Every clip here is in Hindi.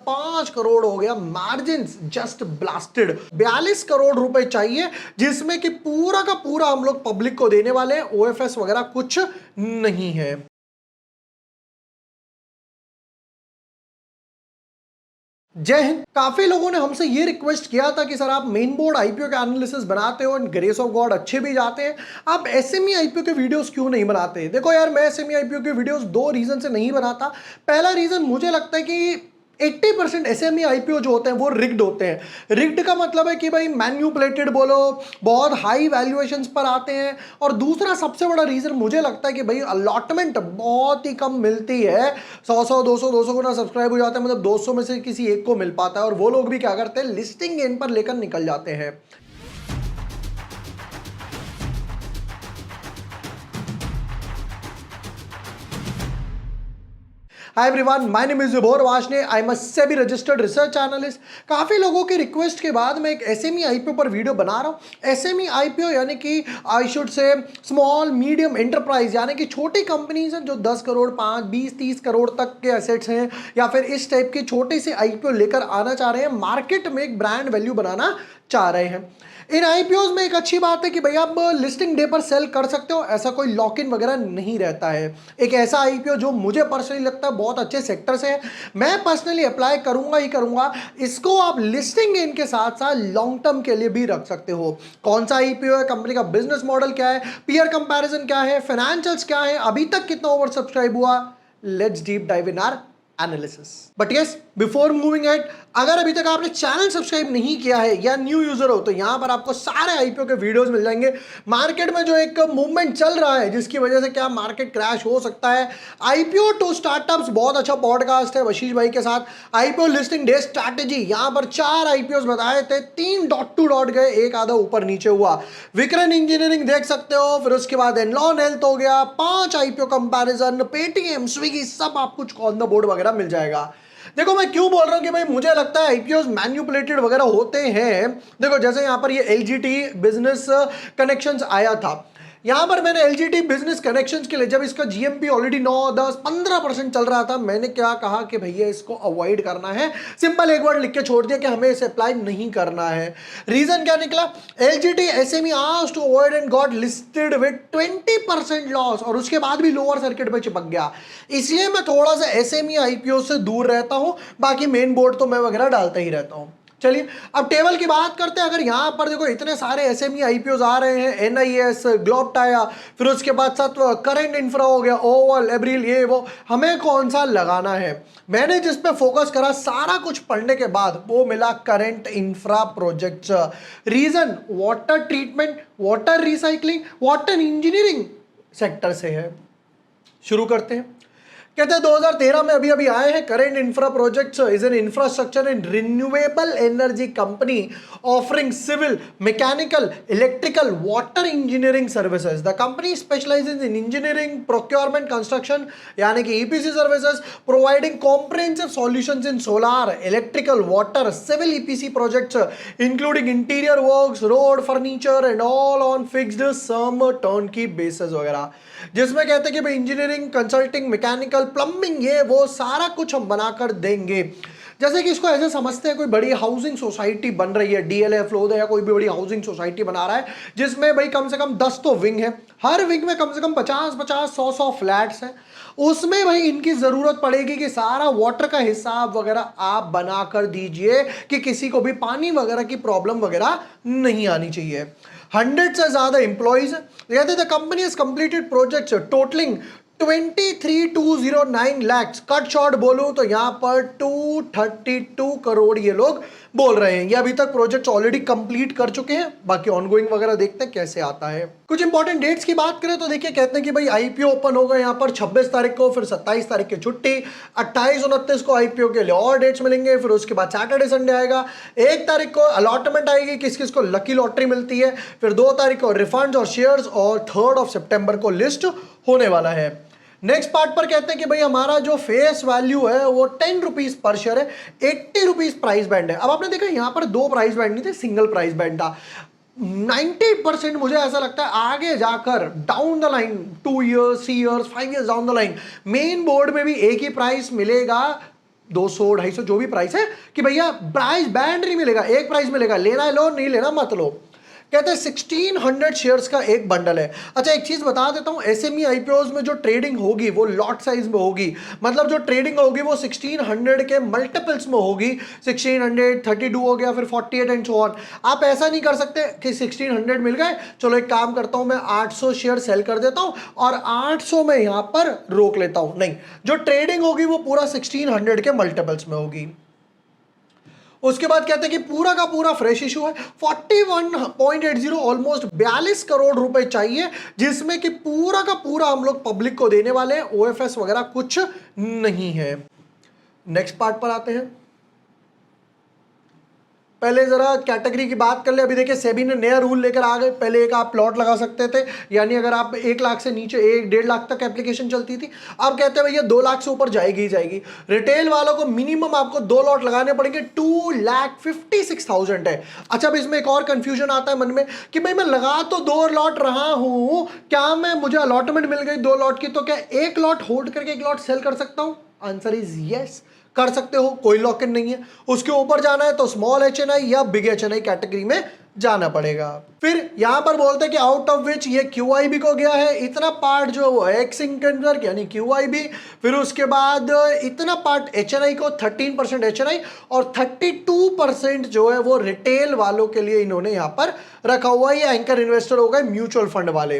5 करोड़ हो गया, मार्जिन जस्ट ब्लास्टेड। 42 करोड़ रुपए चाहिए, जिसमें कि पूरा का पूरा हम लोग पब्लिक को देने वाले हैं, ओएफएस वगैरह कुछ नहीं है। जय हिंद। काफी लोगों ने हमसे ये रिक्वेस्ट किया था कि सर आप मेन बोर्ड आईपीओ के एनालिसिस बनाते हो एंड ग्रेस ऑफ गॉड अच्छे भी जाते हैं, आप एसएमई आईपीओ के वीडियोस क्यों नहीं बनाते। देखो यार, मैं एसएमई आईपीओ के वीडियोस दो रीजन से नहीं बनाता। पहला रीजन, मुझे लगता है कि 80% एसएमई आईपीओ जो होते हैं वो रिग्ड होते हैं। रिग्ड का मतलब है कि भाई मैन्युपुलेटेड बोलो, बहुत हाई वैल्यूएशंस पर आते हैं। और दूसरा सबसे बड़ा रीजन मुझे लगता है कि भाई अलॉटमेंट बहुत ही कम मिलती है। 100 200 को ना सब्सक्राइब हो जाते हैं, मतलब 200 में से किसी एक को मिल पाता है, और वो लोग भी क्या करते हैं, लिस्टिंग गेन पर लेकर निकल जाते हैं। Hi everyone, my name is जुबोर वाशने, I am a SEBI registered research analyst. काफी लोगों की रिक्वेस्ट के बाद मैं एक एसएमई आईपीओ पर वीडियो बना रहा हूं। एसएमई आईपीओ यानी कि I should say small medium enterprise, यानी कि छोटी कंपनीज हैं जो 10 करोड़ 5 20 30 करोड़ तक के एसेट्स हैं, या फिर इस टाइप के छोटे से आईपीओ लेकर आना चाह रहे हैं, मार्केट में एक ब्रांड वैल्यू बनाना चाह रहे हैं। इन आईपीओज में एक अच्छी बात है कि भाई आप लिस्टिंग डे पर सेल कर सकते हो, ऐसा कोई लॉक इन वगैरह नहीं रहता है। एक ऐसा आईपीओ जो मुझे पर्सनली लगता है बहुत अच्छे सेक्टर से है, मैं पर्सनली अप्लाई करूंगा ही करूंगा। इसको आप लिस्टिंग गेन के साथ साथ लॉन्ग टर्म के लिए भी रख सकते हो। कौन सा आईपीओ है, कंपनी का बिजनेस मॉडल क्या है, पीयर कंपैरिजन क्या है, फाइनेंशियल्स क्या है, अभी तक कितना ओवर सब्सक्राइब हुआ, let's deep dive in our analysis. But yes, before moving at, अगर अभी तक आपने चैनल सब्सक्राइब नहीं किया है या न्यू यूजर हो, तो यहां पर आपको सारे आईपीओ के वीडियोस मिल जाएंगे। मार्केट में जो एक मूवमेंट चल रहा है जिसकी वजह से क्या मार्केट क्रैश हो सकता है, आईपीओ टू स्टार्टअप्स बहुत अच्छा पॉडकास्ट है वशीष भाई के साथ। आईपीओ लिस्टिंग डे स्ट्रैटेजी, यहां पर 4 आईपीओ बताए थे, 3 डॉट टू डॉट गए, एक आधा ऊपर नीचे हुआ। विक्रन इंजीनियरिंग देख सकते हो, फिर उसके बाद एनलॉन हेल्थ हो गया, 5 आईपीओ कंपैरिजन, पेटीएम, स्विगी, सब आपको कुछ ऑन द बोर्ड वगैरह मिल जाएगा। देखो मैं क्यों बोल रहा हूं कि भाई मुझे लगता है आईपीओस मैन्युपुलेटेड वगैरह होते हैं। देखो जैसे यहां पर ये एलजीटी बिजनेस कनेक्शंस आया था, यहां पर मैंने एलजीटी बिजनेस कनेक्शंस के लिए, जब इसका जीएमपी ऑलरेडी 9 10 15% चल रहा था, मैंने क्या कहा कि भैया इसको अवॉइड करना है। सिंपल एक वर्ड लिख के छोड़ दिया कि हमें इसे अप्लाई नहीं करना है। रीजन क्या निकला, LGT SME asked to avoid and got listed with 20% loss, और उसके बाद भी लोअर सर्किट में चिपक गया। इसलिए मैं थोड़ा सा एसएमई आईपीओ से दूर रहता हूं, बाकी मेन बोर्ड तो मैं वगैरह डालता ही रहता हूं। चलिए अब टेबल की बात करते हैं। अगर यहां पर देखो इतने सारे एसएमई आईपीओज आ रहे हैं, एनआईएस, ग्लोबटाया, फिर उसके बाद साथ करंट इंफ्रा हो गया, ओवल, एब्रिल, ये वो, हमें कौन सा लगाना है। मैंने जिस पे फोकस करा सारा कुछ पढ़ने के बाद, वो मिला current infra projects. Reason, water treatment, water recycling, water engineering sector से है। शुरू करते हैं। कहते हैं 2013 में अभी अभी आए हैं, Current Infra Projects is an infrastructure and renewable energy company offering civil, mechanical, electrical, water engineering services. The company specialises in engineering, procurement, construction, यानी कि EPC services, providing comprehensive solutions in solar, electrical, water, civil EPC projects including interior works, road, furniture and all on fixed sum turnkey basis वगैरह, जिसमें कहते हैं कि भाई इंजीनियरिंग, कंसल्टिंग, मैकेनिकल, प्लम्बिंग, ये वो सारा कुछ हम बनाकर देंगे। जैसे कि इसको ऐसे समझते हैं कोई बड़ी हाउसिंग सोसाइटी बन रही है, डीएलएफ फ्लोर या कोई भी बड़ी हाउसिंग सोसाइटी बना रहा है, जिसमें भाई कम से कम 10 तो विंग है, हर विंग में कम से कम 50 100 फ्लैट्स हैं। उसमें भाई इनकी जरूरत पड़ेगी कि सारा वाटर का हिसाब वगैरह आप बना कर दीजिए कि किसी को भी पानी वगैरह की प्रॉब्लम वगैरह नहीं आनी चाहिए। 100 से ज्यादा एम्प्लॉइज, कहते the company has completed projects totalling 23,209 lakhs। Cut short बोलूं तो यहां पर 232 करोड़ ये लोग बोल रहे हैं। ये अभी तक प्रोजेक्ट ऑलरेडी कंप्लीट कर चुके हैं, बाकी ऑनगोइंग वगैरह देखते हैं कैसे आता है। कुछ इंपॉर्टेंट डेट्स की बात करें तो देखिए, कहते हैं कि भाई आईपीओ ओपन होगा यहां पर 26 तारीख को, फिर 27 तारीख की छुट्टी, 28 29 को आईपीओ के लिए और डेट्स मिलेंगे, फिर उसके बाद सैटरडे संडे आएगा, 1 तारीख को अलॉटमेंट आएगी, किस किस को लकी लॉटरी मिलती है, फिर 2 तारीख को रिफंड और शेयर्स, और 3 सितंबर को लिस्ट होने वाला है। नेक्स्ट पार्ट पर कहते हैं कि भाई हमारा जो फेस वैल्यू है वो 10 रुपीज पर शेयर है, 80 रुपीज प्राइस बैंड है। अब आपने देखा यहां पर 2 प्राइस बैंड नहीं थे, सिंगल प्राइस बैंड था। 90% मुझे ऐसा लगता है आगे जाकर down the line, 2 years 3 years 5 years down the line, main board में भी एक ही प्राइस मिलेगा 200 250 जो भी प्राइस है कि भैया प्राइस बैंड नहीं मिलेगा, एक प्राइस मिलेगा, लेना है लो, नहीं लेना मत लो। कहते हैं 1600 शेयर्स का एक बंडल है। अच्छा एक चीज बता देता हूं, एसएमई आईपीओज में जो ट्रेडिंग होगी वो लॉट साइज में होगी, मतलब जो ट्रेडिंग होगी वो 1600 के मल्टीपल्स में होगी। 1600 32 हो गया, फिर 48 एंड सो ऑन। आप ऐसा नहीं कर सकते कि 1600 मिल गए, चलो एक काम करता हूं मैं 800 शेयर सेल कर देता हूं और 800 में यहां पर रोक लेता हूं, नहीं, जो ट्रेडिंग होगी वो पूरा 1600 के मल्टीपल्स में होगी। उसके बाद कहते हैं कि पूरा का पूरा फ्रेश इशू है, 41.80 ऑलमोस्ट 42 करोड़ रुपए चाहिए, जिसमें कि पूरा का पूरा हम लोग पब्लिक को देने वाले हैं, ओएफएस वगैरह कुछ नहीं है। नेक्स्ट पार्ट पर आते हैं। पहले जरा कैटेगरी की बात कर ले। अभी देखिए सेबी ने नया रूल लेकर आ गए, पहले एक आप प्लॉट लगा सकते थे, यानी अगर आप 1 लाख से नीचे 1-1.5 लाख तक एप्लीकेशन चलती थी, अब कहते हैं भैया 2 लाख से ऊपर जाएगी ही जाएगी। रिटेल वालों को मिनिमम आपको 2 लॉट लगाने पड़ेंगे, 2,56,000 है। अच्छा अब इसमें एक और कंफ्यूजन आता है मन में कि भाई मैं लगा तो 2 लॉट रहा हूं, क्या मैं, मुझे अलॉटमेंट मिल गई 2 लॉट की, तो क्या 1 लॉट होल्ड करके 1 लॉट सेल कर सकता हूं? आंसर इज यस, कर सकते हो, कोई लॉक इन नहीं है। उसके ऊपर जाना है तो स्मॉल एचएनआई या बिग एचएनआई कैटेगरी में जाना पड़ेगा। फिर यहां पर बोलते हैं कि आउट ऑफ विच ये क्यूआईबी को गया है इतना पार्ट, जो वो एक्स इंकम यानी क्यूआईबी, फिर उसके बाद इतना पार्ट एचएनआई को 13% एचएनआई और 32% जो है वो रिटेल वालों के लिए इन्होंने यहां पर रखा हुआ है। ये एंकर इन्वेस्टर हो गए म्यूचुअल फंड वाले।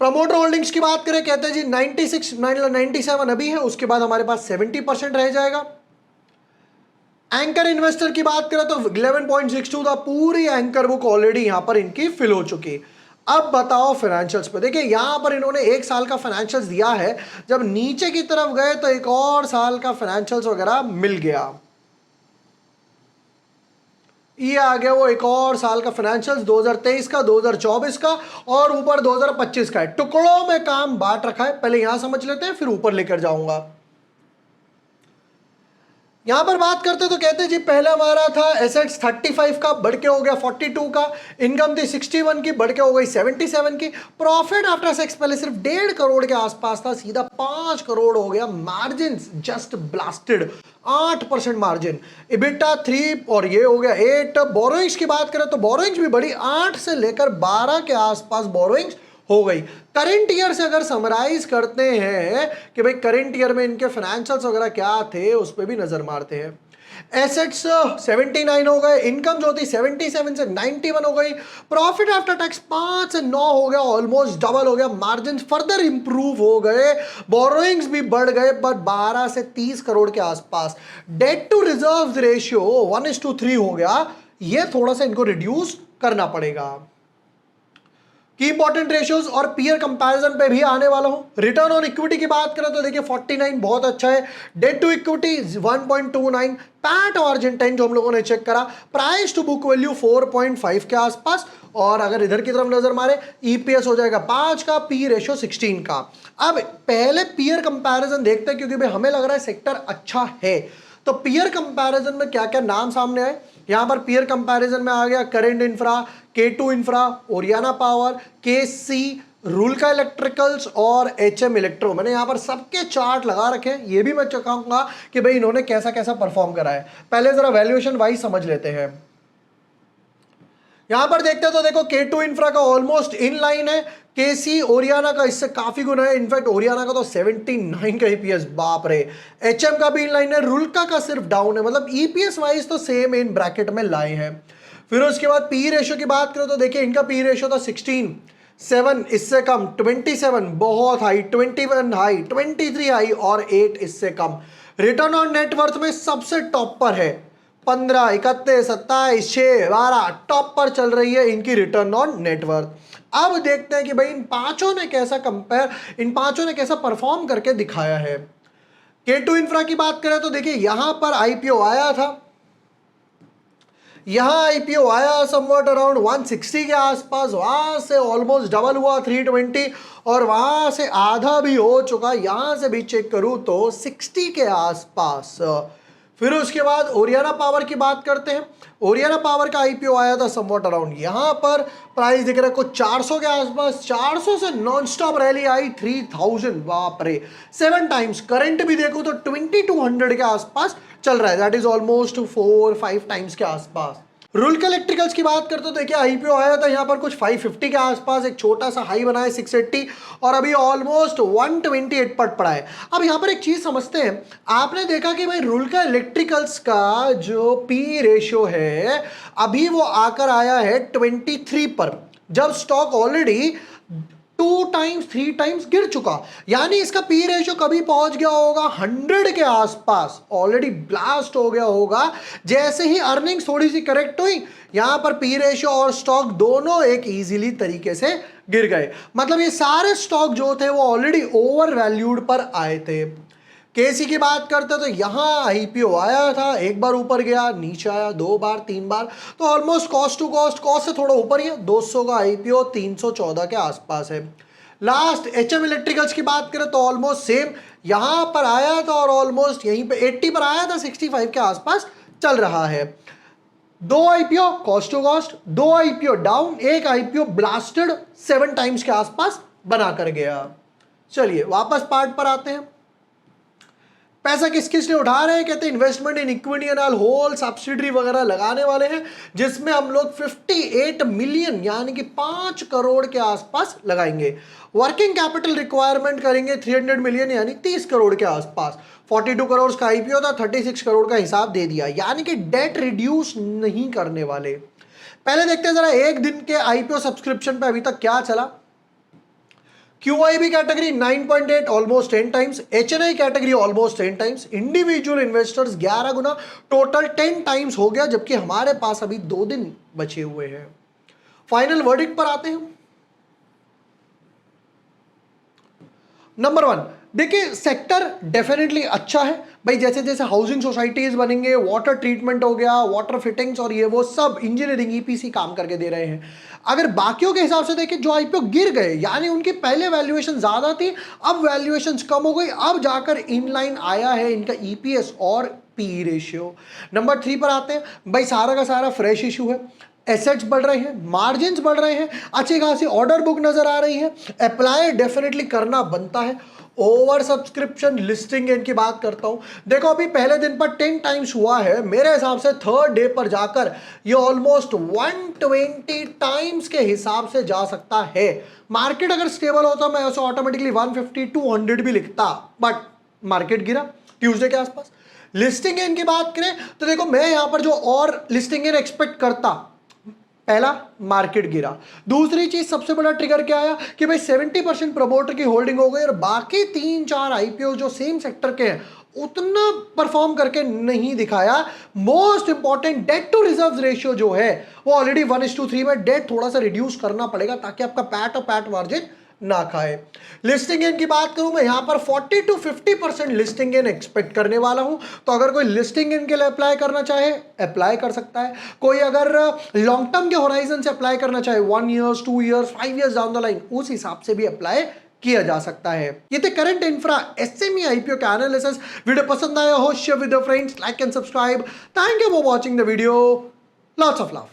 प्रमोटर होल्डिंग्स की बात करें, कहते हैं जी 97 अभी है, उसके बाद हमारे पास 70% रह जाएगा। एंकर इन्वेस्टर की बात करें तो 11.62 था, पूरी एंकर बुक ऑलरेडी यहां पर इनकी फिल हो चुकी। अब बताओ फाइनेंशियल्स पे, देखिए यहां पर इन्होंने 1 साल का फाइनेंशियल्स दिया है, जब नीचे की तरफ गए तो एक और साल का फाइनेंशियल्स वगैरह मिल गया। ये आ गया वो एक और साल का फाइनेंशियल्स 2023 का, 2024 का और ऊपर 2025 का है। टुकड़ों में काम बांट रखा है, पहले यहां समझ लेते हैं फिर ऊपर लेकर जाऊंगा। यहां पर बात करते तो कहते जी पहला हमारा था एसेट्स 35 का, बढ़ के हो गया 42 का, इनकम थी 61 की, बढ़ के हो गई 77 की, प्रॉफिट आफ्टर टैक्स पहले सिर्फ 1.5 करोड़ के आसपास था, सीधा 5 करोड़ हो गया, margin just blasted 8% margin, EBITDA 3 और ये हो गया 8। बोरोइंग्स की बात करें तो बोरोइंग्स भी बढ़ी, 8 से लेकर 12 के आसपास बोरोइंग्स हो गई। करंट ईयर से अगर समराइज करते हैं कि भाई करंट ईयर में इनके फाइनेंशियल्स वगैरह क्या थे, उस पर भी नजर मारते हैं। एसेट्स 79 हो गए, इनकम जो थी 77 से 91 हो गई, प्रॉफिट आफ्टर टैक्स 5 से 9 हो गया, ऑलमोस्ट डबल हो गया, मार्जिन फर्दर इंप्रूव हो गए, बोरोइंग्स भी बढ़ गए बट 12 से 30 करोड़ के आसपास। डेट टू रिजर्व रेशियो 1:3 हो गया, ये थोड़ा सा इनको रिड्यूस करना पड़ेगा। की इंपॉर्टेंट रेशियोज और पीयर कंपैरिजन पे भी आने वाला हूं। रिटर्न ऑन इक्विटी की बात करें तो देखिए 49 बहुत अच्छा है, debt to equity 1.29, PAT margin 10 जो हम लोगों ने चेक करा, प्राइस टू बुक वैल्यू 4.5 के आसपास, और अगर इधर की तरफ नजर मारे ईपीएस हो जाएगा 5 का, पी रेशियो 16 का। अब पहले पीयर कंपैरिजन देखते हैं क्योंकि भाई हमें लग रहा है सेक्टर अच्छा है, तो पीयर कंपैरिजन में क्या क्या नाम सामने आए। यहां पर पीयर कंपैरिजन में आ गया current infra, K2 infra, Oriana power, KC, Rulka electricals और HM इलेक्ट्रो। मैंने यहां पर सबके चार्ट लगा रखे हैं, ये भी मैं चकाऊंगा कि भाई इन्होंने कैसा कैसा परफॉर्म करा है। पहले जरा वैल्यूएशन वाइज समझ लेते हैं। यहां पर देखते हैं तो देखो K2 इंफ्रा का ऑलमोस्ट इन लाइन है, KC ओरियाना का इससे काफी गुना है, इनफैक्ट ओरियाना का तो 79 का ईपीएस, बाप रे। HM का भी इन लाइन है, रुल्का का सिर्फ डाउन है, मतलब ईपीएस वाइज तो सेम इन ब्रैकेट में लाए हैं। फिर उसके बाद पी रेशियो की बात करें तो देखिए इनका पी रेशियो था 16, 7 इससे कम, 27 बहुत हाई, 21 हाई, 23 हाई और 8 इससे कम। रिटर्न ऑन नेटवर्थ में सबसे टॉप पर है, 15, 31, 27, 6, 12 टॉप पर चल रही है इनकी रिटर्न ऑन नेटवर्थ। अब देखते हैं कि भाई इन पांचों ने कैसा इन पांचों ने कैसा परफॉर्म करके दिखाया है। K2 इंफ्रा की बात करें तो देखिए यहां पर आईपीओ आया था, यहां आईपीओ आया समवट अराउंड 160 के आसपास, वहां से ऑलमोस्ट डबल हुआ 320 और वहां से आधा भी हो चुका, यहां से भी चेक करूं तो 60 के आसपास। फिर उसके बाद ओरियाना पावर की बात करते हैं। ओरियाना पावर का आईपीओ आया था समवॉट अराउंड, यहाँ पर प्राइस दिख रहा है कुछ 400 के आसपास। 400 से नॉन स्टॉप रैली आई 3000, बाप रे, 7 टाइम्स। करंट भी देखो तो 2200 के आसपास चल रहा है, दैट इज ऑलमोस्ट 4-5 टाइम्स के आसपास। रुल्का इलेक्ट्रिकल्स की बात करते हो, देखिए आईपीओ आया था यहाँ पर कुछ 550 के आसपास, एक छोटा सा हाई बना है 680 और अभी ऑलमोस्ट 128 पर पड़ा है। अब यहाँ पर एक चीज समझते हैं, आपने देखा कि भाई रुल्का इलेक्ट्रिकल्स का जो पी रेशियो है अभी वो आकर आया है 23 पर, जब स्टॉक ऑलरेडी 2 टाइम्स 3 टाइम्स गिर चुका। यानी इसका पी रेशियो कभी पहुंच गया होगा 100 के आसपास, ऑलरेडी ब्लास्ट हो गया होगा। जैसे ही अर्निंग्स थोड़ी सी करेक्ट हुई, यहां पर पी रेशियो और स्टॉक दोनों एक इजीली तरीके से गिर गए। मतलब ये सारे स्टॉक जो थे वो ऑलरेडी ओवर वैल्यूड पर आए थे। केसी की बात करते तो यहां आईपीओ आया था, एक बार ऊपर गया, नीचे आया, 2 बार 3 बार, तो ऑलमोस्ट कॉस्ट टू कॉस्ट से थोड़ा ऊपर ही है। 200 का आईपीओ 314 के आसपास है। लास्ट एचएम इलेक्ट्रिकल्स की बात करें तो ऑलमोस्ट सेम, यहां पर आया था और ऑलमोस्ट यहीं पे 80 पर आया था, 65 के आसपास चल रहा है। 2 IPO cost to cost, 2 IPO down, एक आईपीओ ब्लास्टेड 7 टाइम्स के आसपास बनाकर गया। चलिए वापस पार्ट पर आते हैं। पैसा किस किस लिए उठा रहे हैं, कहते हैं investment in equity and all whole subsidiary वगैरह लगाने वाले हैं, जिसमें हम लोग 58 मिलियन यानी कि 5 करोड़ के आसपास लगाएंगे। वर्किंग कैपिटल रिक्वायरमेंट करेंगे 300 मिलियन यानी 30 करोड़ के आसपास। 42 करोड़ का आईपीओ था, 36 करोड़ का हिसाब दे दिया, यानी कि डेट रिड्यूस नहीं करने वाले। पहले देखते हैं जरा एक दिन के आईपीओ सब्सक्रिप्शन पे अभी तक क्या चला। QIB category 9.8 almost 10 times, HNI category almost 10 times, individual investors 11 गुना, टोटल 10 टाइम्स हो गया, जबकि हमारे पास अभी 2 दिन बचे हुए हैं। फाइनल वर्डिक्ट पर आते हैं। नंबर 1, देखिए सेक्टर डेफिनेटली अच्छा है भाई, जैसे जैसे हाउसिंग सोसाइटीज बनेंगे, वाटर ट्रीटमेंट हो गया, वाटर फिटिंग्स और ये वो सब इंजीनियरिंग ईपीसी काम करके दे रहे हैं। अगर बाकियों के हिसाब से देखें, जो आईपीओ गिर गए यानी उनकी पहले वैल्यूएशन ज्यादा थी, अब वैल्यूएशन कम हो गई, अब जाकर इनलाइन आया है इनका ईपीएस और पी रेशियो। नंबर 3 पर आते हैं भाई, सारा का सारा फ्रेश इशू है, एसेट्स बढ़ रहे हैं, मार्जिन्स बढ़ रहे हैं, अच्छी खासी ऑर्डर बुक नजर आ रही है, अप्लाई डेफिनेटली करना बनता है। ओवर सब्सक्रिप्शन लिस्टिंग गेन की बात करता हूं, देखो अभी पहले दिन पर 10 टाइम्स हुआ है, मेरे हिसाब से थर्ड डे पर जाकर ये ऑलमोस्ट 120 टाइम्स के हिसाब से जा सकता है। मार्केट अगर स्टेबल होता मैं उसे ऑटोमेटिकली 150-200 भी लिखता, बट मार्केट गिरा ट्यूसडे के आसपास। लिस्टिंग गेन की बात करें तो देखो मैं यहां पर जो और लिस्टिंग गेन एक्सपेक्ट करता, पहला मार्केट गिरा, दूसरी चीज सबसे बड़ा ट्रिगर क्या आया कि भाई 70% प्रमोटर की होल्डिंग हो गई और बाकी 3-4 आईपीओ जो सेम सेक्टर के हैं उतना परफॉर्म करके नहीं दिखाया। Most important debt to reserve ratio जो है वो ऑलरेडी 1:3 में, डेट थोड़ा सा रिड्यूस करना पड़ेगा ताकि आपका पैट और पैट मार्जिन ना खाए। लिस्टिंग गेन की बात करूं मैं यहां पर 40-50% लिस्टिंग गेन एक्सपेक्ट करने वाला हूं, तो अगर कोई लिस्टिंग गेन के लिए अप्लाई करना चाहे अप्लाई कर सकता है। कोई अगर लॉन्ग टर्म के होराइजन से अप्लाई करना चाहे 1 years 2 years 5 years down the line, उस हिसाब से भी अप्लाई किया जा सकता है। ये थे करंट इंफ्रा एसएमई आईपीओ का एनालिसिस। वीडियो पसंद आया हो share with your friends, like and subscribe. Thank you for watching the video, lots of love.